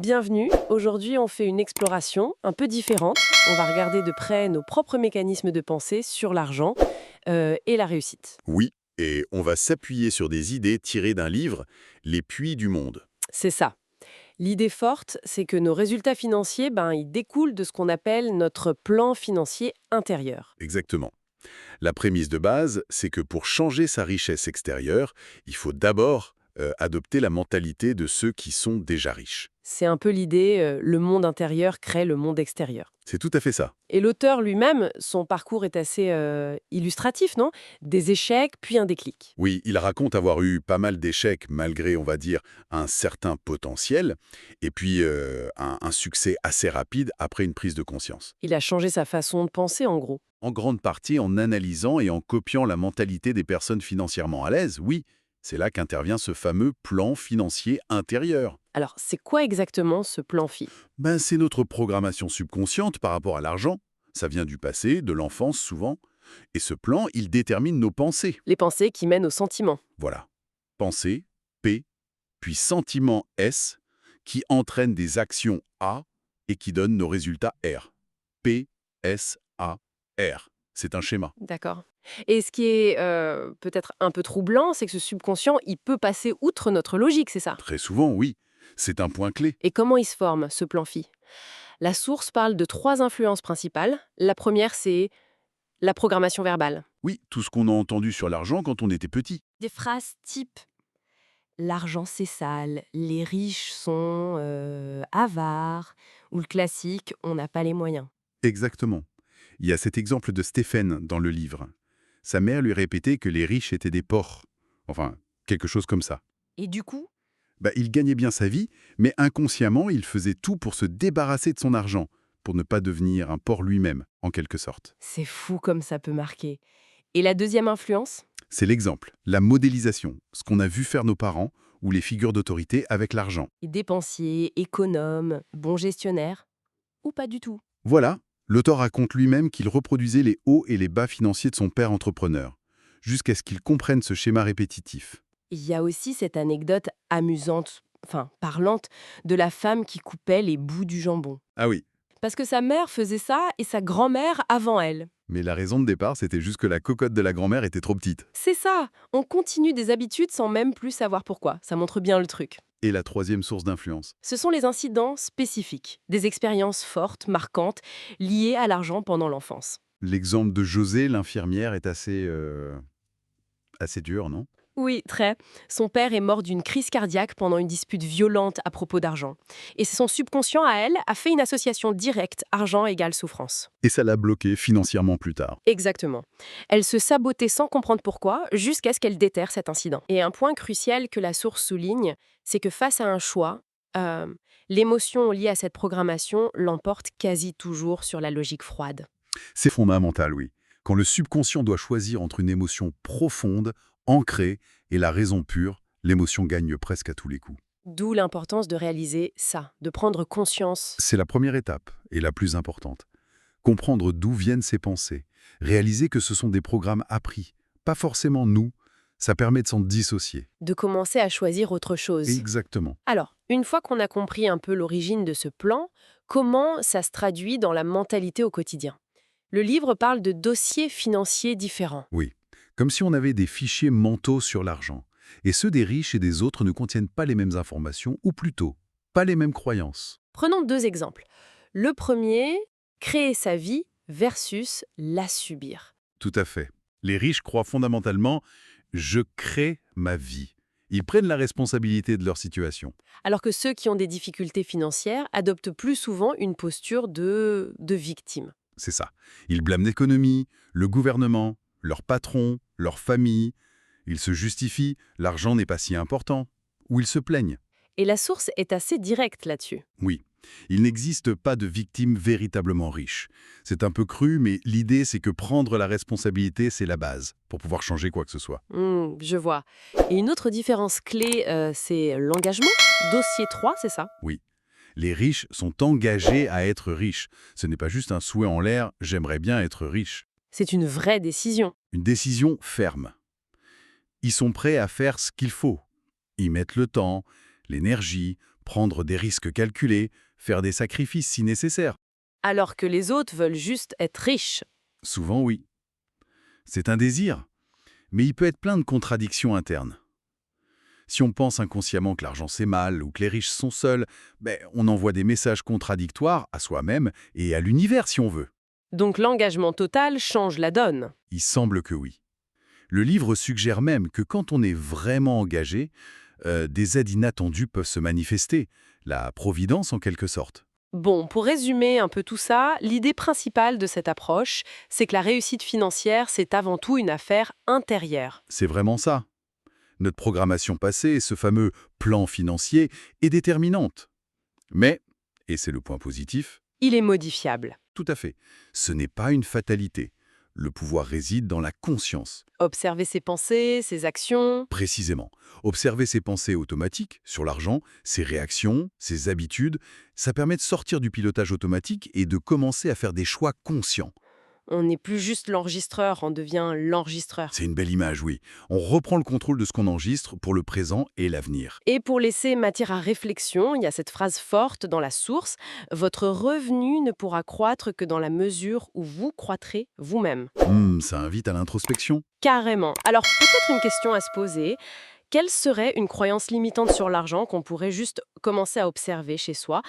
Bienvenue, aujourd'hui on fait une exploration un peu différente. On va regarder de près nos propres mécanismes de pensée sur l'argent et la réussite. Oui, et on va s'appuyer sur des idées tirées d'un livre, Les puits du monde. C'est ça. L'idée forte, c'est que nos résultats financiers, ils découlent de ce qu'on appelle notre plan financier intérieur. Exactement. La prémisse de base, c'est que pour changer sa richesse extérieure, il faut d'abord adopter la mentalité de ceux qui sont déjà riches. C'est un peu l'idée, le monde intérieur crée le monde extérieur. C'est tout à fait ça. Et l'auteur lui-même, son parcours est assez illustratif, non? Des échecs, puis un déclic. Oui, il raconte avoir eu pas mal d'échecs malgré, on va dire, un certain potentiel, et puis un succès assez rapide après une prise de conscience. Il a changé sa façon de penser, en gros. En grande partie en analysant et en copiant la mentalité des personnes financièrement à l'aise, oui, c'est là qu'intervient ce fameux plan financier intérieur. Alors, c'est quoi exactement ce plan FI? C'est notre programmation subconsciente par rapport à l'argent. Ça vient du passé, de l'enfance souvent. Et ce plan, il détermine nos pensées. Les pensées qui mènent aux sentiments. Voilà. Pensée, P, puis sentiment S, qui entraînent des actions A et qui donnent nos résultats R. P, S, A, R. C'est un schéma. D'accord. Et ce qui est peut-être un peu troublant, c'est que ce subconscient, il peut passer outre notre logique, c'est ça? Très souvent, oui. C'est un point clé. Et comment il se forme, ce plan FI? La source parle de trois influences principales. La première, c'est la programmation verbale. Oui, tout ce qu'on a entendu sur l'argent quand on était petit. Des phrases type «l'argent c'est sale», «les riches sont avares» ou le classique «on n'a pas les moyens». Exactement. Il y a cet exemple de Stéphane dans le livre. Sa mère lui répétait que les riches étaient des porcs. Enfin, quelque chose comme ça. Et du coup, Il gagnait bien sa vie, mais inconsciemment, il faisait tout pour se débarrasser de son argent, pour ne pas devenir un porc lui-même, en quelque sorte. c'est fou comme ça peut marquer. Et la deuxième influence? C'est l'exemple, la modélisation, ce qu'on a vu faire nos parents ou les figures d'autorité avec l'argent. Dépensier, économe, bon gestionnaire ou pas du tout? Voilà, l'auteur raconte lui-même qu'il reproduisait les hauts et les bas financiers de son père entrepreneur, jusqu'à ce qu'il comprenne ce schéma répétitif. Il y a aussi cette anecdote amusante, enfin parlante, de la femme qui coupait les bouts du jambon. Ah oui, Parce que sa mère faisait ça et sa grand-mère avant elle. mais la raison de départ, c'était juste que la cocotte de la grand-mère était trop petite. C'est ça, on continue des habitudes sans même plus savoir pourquoi. Ça montre bien le truc. Et la troisième source d'influence. Ce sont les incidents spécifiques, des expériences fortes, marquantes, liées à l'argent pendant l'enfance. L'exemple de José, l'infirmière, est assez dur, non? Oui, très. Son père est mort d'une crise cardiaque pendant une dispute violente à propos d'argent. Et c'est son subconscient à elle a fait une association directe argent égale souffrance. Et ça l'a bloqué financièrement plus tard. Exactement. Elle se sabotait sans comprendre pourquoi, jusqu'à ce qu'elle déterre cet incident. Et un point crucial que la source souligne, c'est que face à un choix, euh, l'émotion liée à cette programmation l'emporte quasi toujours sur la logique froide. C'est fondamental, oui. Quand le subconscient doit choisir entre une émotion profonde, ancrée, et la raison pure, l'émotion gagne presque à tous les coups. D'où l'importance de réaliser ça, de prendre conscience. C'est la première étape, et la plus importante. Comprendre d'où viennent ces pensées. Réaliser que ce sont des programmes appris, pas forcément nous. Ça permet de s'en dissocier. De commencer à choisir autre chose. Exactement. Alors, une fois qu'on a compris un peu l'origine de ce plan, comment ça se traduit dans la mentalité au quotidien? Le livre parle de dossiers financiers différents. Oui. Comme si on avait des fichiers mentaux sur l'argent. Et ceux des riches et des autres ne contiennent pas les mêmes informations, ou plutôt, pas les mêmes croyances. Prenons deux exemples. Le premier, créer sa vie versus la subir. Tout à fait. Les riches croient fondamentalement « je crée ma vie ». Ils prennent la responsabilité de leur situation. Alors que ceux qui ont des difficultés financières adoptent plus souvent une posture de victime. C'est ça. Ils blâment l'économie, le gouvernement, leur patron, leur famille. Ils se justifient « l'argent n'est pas si important » ou ils se plaignent. Et la source est assez directe là-dessus. Oui, il n'existe pas de victime véritablement riche. C'est un peu cru, mais l'idée c'est que prendre la responsabilité, c'est la base pour pouvoir changer quoi que ce soit. Je vois. Et une autre différence clé, c'est l'engagement. Dossier 3, c'est ça? Oui. Les riches sont engagés à être riches. Ce n'est pas juste un souhait en l'air « j'aimerais bien être riche ». C'est une vraie décision. Une décision ferme. Ils sont prêts à faire ce qu'il faut. Ils mettent le temps, l'énergie, Prendre des risques calculés, faire des sacrifices si nécessaire. Alors que les autres veulent juste être riches. Souvent, oui. C'est un désir, mais il peut être plein de contradictions internes. Si on pense inconsciemment que l'argent c'est mal ou que les riches sont seuls, on envoie des messages contradictoires à soi-même et à l'univers si on veut. Donc l'engagement total change la donne. Il semble que oui. Le livre suggère même que quand on est vraiment engagé, des aides inattendues peuvent se manifester, la providence en quelque sorte. Bon, pour résumer un peu tout ça, l'idée principale de cette approche, c'est que la réussite financière, c'est avant tout une affaire intérieure. C'est vraiment ça. Notre programmation passée, ce fameux plan financier, est déterminante. Mais, et c'est le point positif, Il est modifiable. tout à fait, ce n'est pas une fatalité. Le pouvoir réside dans la conscience. Observer ses pensées, ses actions. Précisément, observer ses pensées automatiques sur l'argent, ses réactions, ses habitudes, ça permet de sortir du pilotage automatique et de commencer à faire des choix conscients. On n'est plus juste l'enregistreur, on devient l'enregistreur. C'est une belle image, oui. On reprend le contrôle de ce qu'on enregistre pour le présent et l'avenir. Et pour laisser matière à réflexion, il y a cette phrase forte dans la source, votre revenu ne pourra croître que dans la mesure où vous croîtrez vous-même. Ça invite à l'introspection. Carrément. Alors peut-être une question à se poser. Quelle serait une croyance limitante sur l'argent qu'on pourrait juste commencer à observer chez soi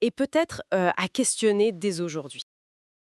et peut-être à questionner dès aujourd'hui?